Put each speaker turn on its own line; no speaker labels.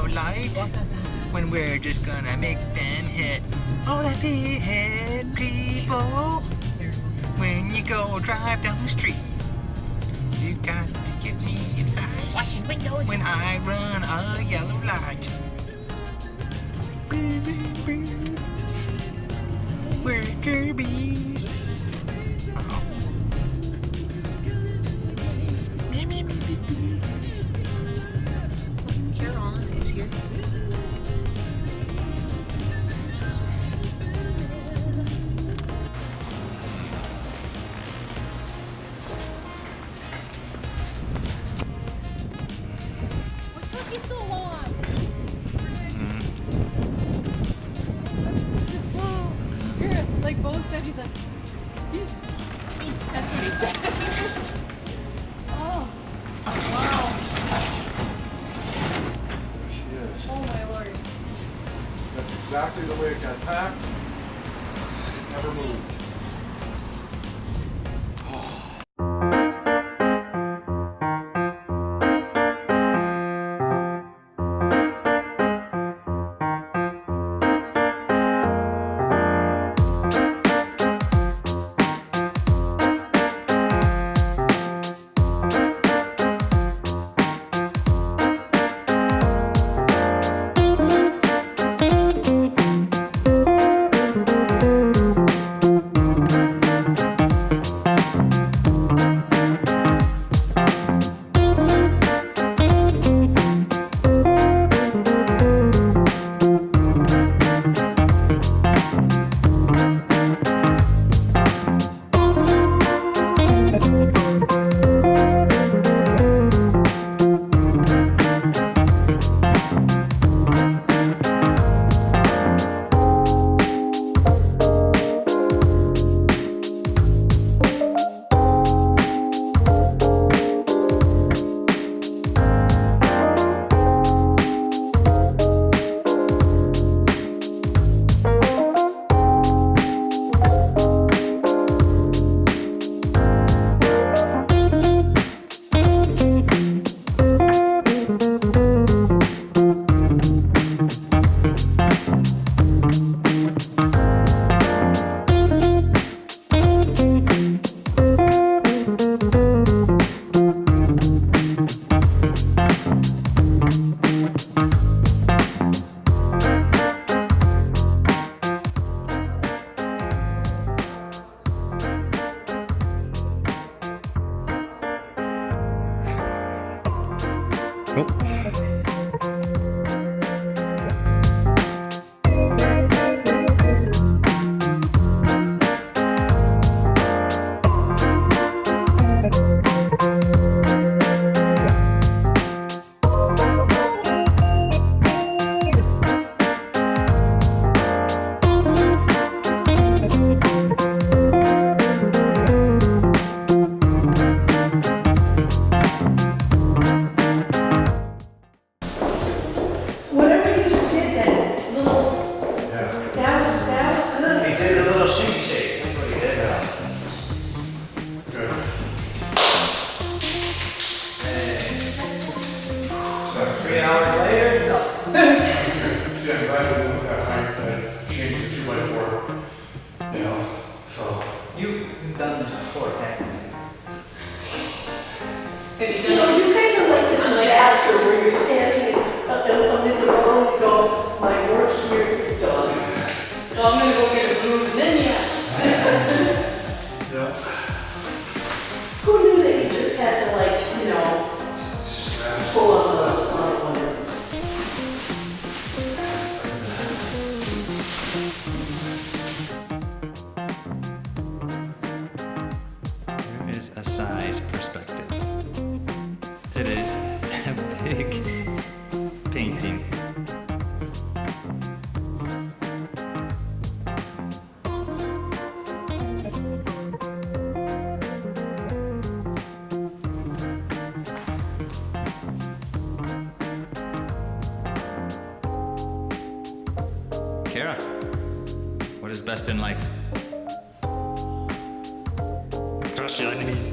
yellow light. When we're just gonna make them hit all the pinhead people. When you go drive down the street, you've got to give me advice.
Washing windows.
When I run a yellow light. We're Kirby's. Uh-oh.
Caron is here. What took you so long? Like Beau said, he's like, he's, that's what he said. Oh, wow.
Yes.
Oh my lord.
That's exactly the way it got packed. It never moved.
You've done this before, haven't you?
You know, you guys are like the disaster where you're standing amid the road and you go, my work here is done.
Well, I'm gonna go get a food and then
Yeah.
Who knew that you just had to, like, you know, pull on the whatever?
There is a size perspective. It is a big painting. Kara, what is best in life? Crush your enemies.